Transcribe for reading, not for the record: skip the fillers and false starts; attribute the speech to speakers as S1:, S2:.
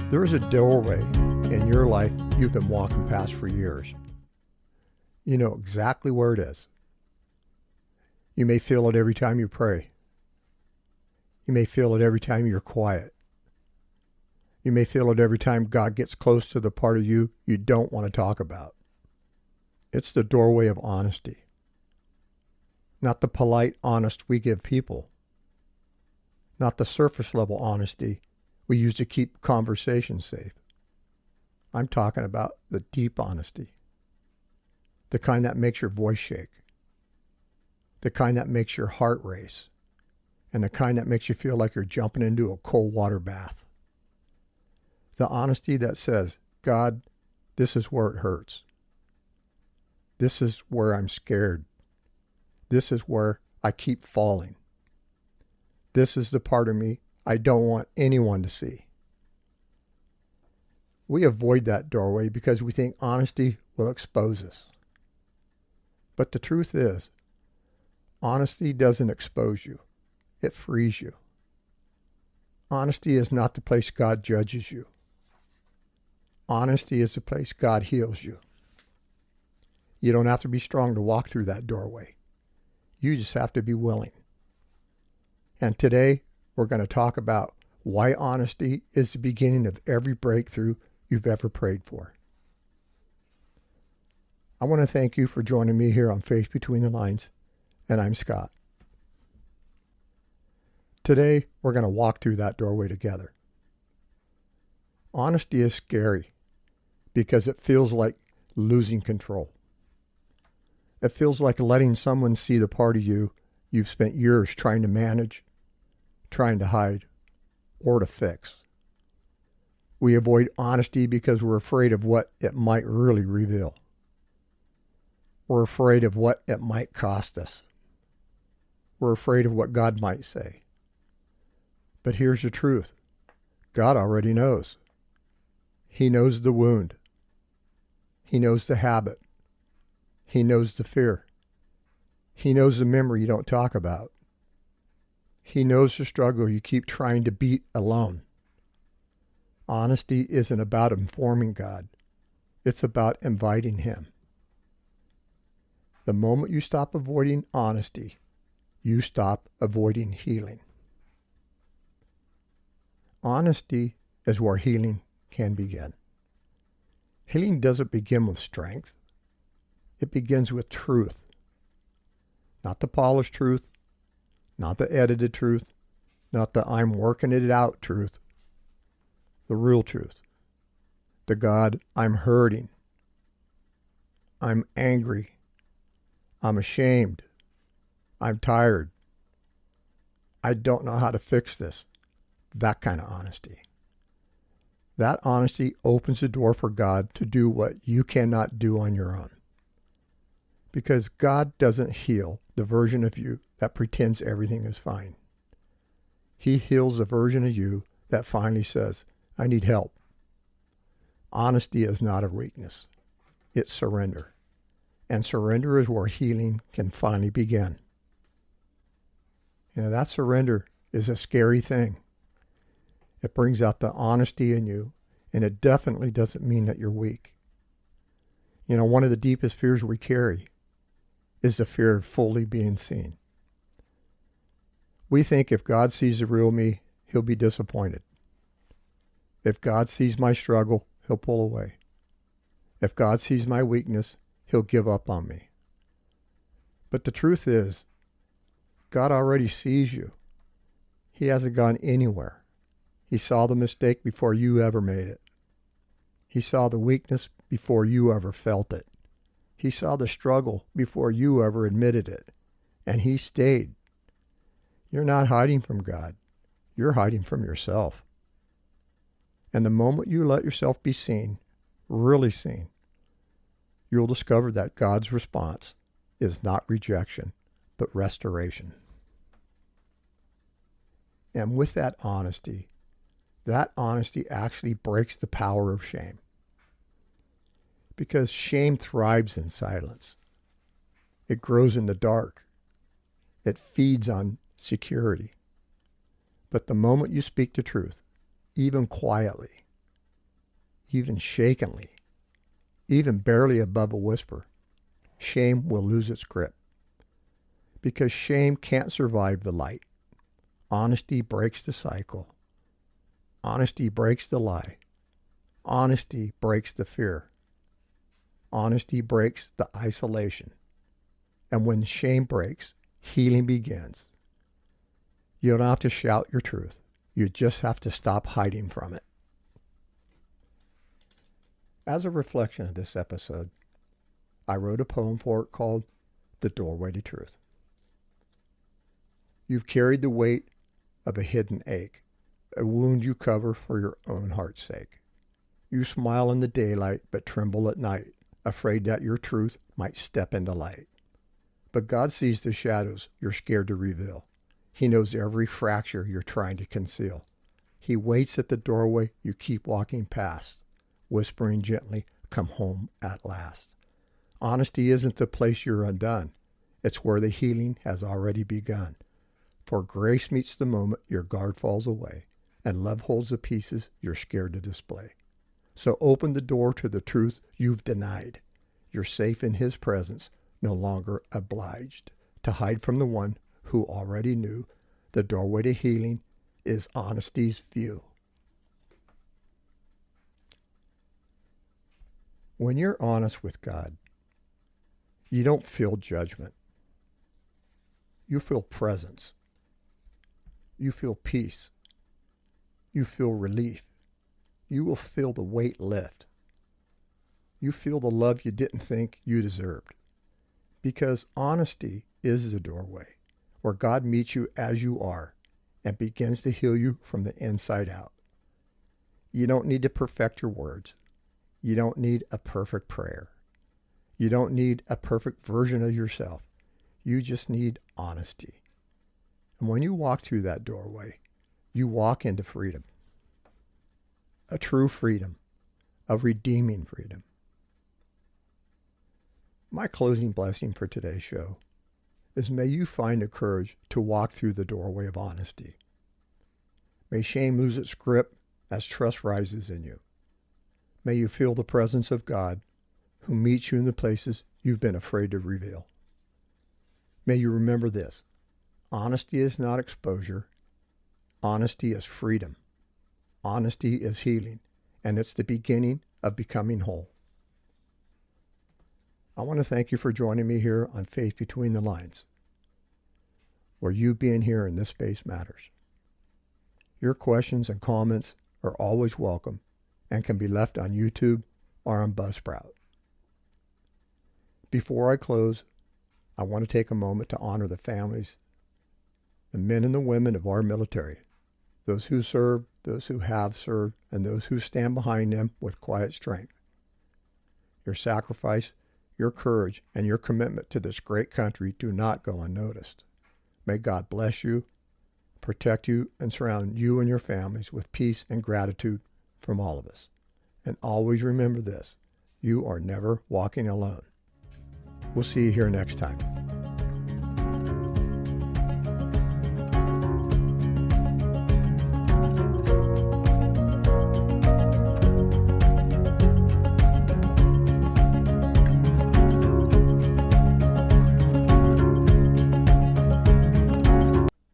S1: There is a doorway in your life you've been walking past for years. You know exactly where it is. You may feel it every time you pray. You may feel it every time you're quiet. You may feel it every time God gets close to the part of you you don't want to talk about. It's the doorway of honesty. Not the polite, honest we give people. Not the surface level honesty we use to keep conversations safe. I'm talking about the deep honesty. The kind that makes your voice shake. The kind that makes your heart race. And the kind that makes you feel like you're jumping into a cold water bath. The honesty that says, God, this is where it hurts. This is where I'm scared. This is where I keep falling. This is the part of me I don't want anyone to see. We avoid that doorway because we think honesty will expose us. But the truth is, honesty doesn't expose you. It frees you. Honesty is not the place God judges you. Honesty is the place God heals you. You don't have to be strong to walk through that doorway. You just have to be willing. And today, we're going to talk about why honesty is the beginning of every breakthrough you've ever prayed for. I want to thank you for joining me here on Faith Between the Lines, and I'm Scott. Today, we're going to walk through that doorway together. Honesty is scary because it feels like losing control. It feels like letting someone see the part of you you've spent years trying to manage, trying to hide, or to fix. We avoid honesty because we're afraid of what it might really reveal. We're afraid of what it might cost us. We're afraid of what God might say. But here's the truth. God already knows. He knows the wound. He knows the habit. He knows the fear. He knows the memory you don't talk about. He knows the struggle you keep trying to beat alone. Honesty isn't about informing God. It's about inviting Him. The moment you stop avoiding honesty, you stop avoiding healing. Honesty is where healing can begin. Healing doesn't begin with strength. It begins with truth. Not the polished truth, not the edited truth, not the I'm working it out truth. The real truth. The God, I'm hurting. I'm angry. I'm ashamed. I'm tired. I don't know how to fix this. That kind of honesty. That honesty opens the door for God to do what you cannot do on your own. Because God doesn't heal the version of you that pretends everything is fine. He heals the version of you that finally says, I need help. Honesty is not a weakness. It's surrender. And surrender is where healing can finally begin. You know, that surrender is a scary thing. It brings out the honesty in you, and it definitely doesn't mean that you're weak. You know, one of the deepest fears we carry is the fear of fully being seen. We think if God sees the real me, He'll be disappointed. If God sees my struggle, He'll pull away. If God sees my weakness, He'll give up on me. But the truth is, God already sees you. He hasn't gone anywhere. He saw the mistake before you ever made it. He saw the weakness before you ever felt it. He saw the struggle before you ever admitted it. And He stayed. You're not hiding from God. You're hiding from yourself. And the moment you let yourself be seen, really seen, you'll discover that God's response is not rejection, but restoration. And with that honesty actually breaks the power of shame. Because shame thrives in silence. It grows in the dark. It feeds on security. But the moment you speak the truth, even quietly, even shakenly, even barely above a whisper, shame will lose its grip. Because shame can't survive the light. Honesty breaks the cycle. Honesty breaks the lie. Honesty breaks the fear. Honesty breaks the isolation. And when shame breaks, healing begins. You don't have to shout your truth. You just have to stop hiding from it. As a reflection of this episode, I wrote a poem for it called The Doorway to Truth. You've carried the weight of a hidden ache, a wound you cover for your own heart's sake. You smile in the daylight but tremble at night, afraid that your truth might step into light. But God sees the shadows you're scared to reveal. He knows every fracture you're trying to conceal. He waits at the doorway you keep walking past, whispering gently, "Come home at last." Honesty isn't the place you're undone. It's where the healing has already begun. For grace meets the moment your guard falls away, and love holds the pieces you're scared to display. So open the door to the truth you've denied. You're safe in His presence, no longer obliged to hide from the one who already knew the doorway to healing is honesty's view. When you're honest with God, you don't feel judgment. You feel presence. You feel peace. You feel relief. You will feel the weight lift. You feel the love you didn't think you deserved. Because honesty is the doorway where God meets you as you are and begins to heal you from the inside out. You don't need to perfect your words. You don't need a perfect prayer. You don't need a perfect version of yourself. You just need honesty. And when you walk through that doorway, you walk into freedom. A true freedom, a redeeming freedom. My closing blessing for today's show is may you find the courage to walk through the doorway of honesty. May shame lose its grip as trust rises in you. May you feel the presence of God who meets you in the places you've been afraid to reveal. May you remember this. Honesty is not exposure. Honesty is freedom. Honesty is healing, and it's the beginning of becoming whole. I want to thank you for joining me here on Faith Between the Lines, where you being here in this space matters. Your questions and comments are always welcome and can be left on YouTube or on Buzzsprout. Before I close, I want to take a moment to honor the families, the men and the women of our military, those who serve, those who have served, and those who stand behind them with quiet strength. Your sacrifice, your courage, and your commitment to this great country do not go unnoticed. May God bless you, protect you, and surround you and your families with peace and gratitude from all of us. And always remember this, you are never walking alone. We'll see you here next time.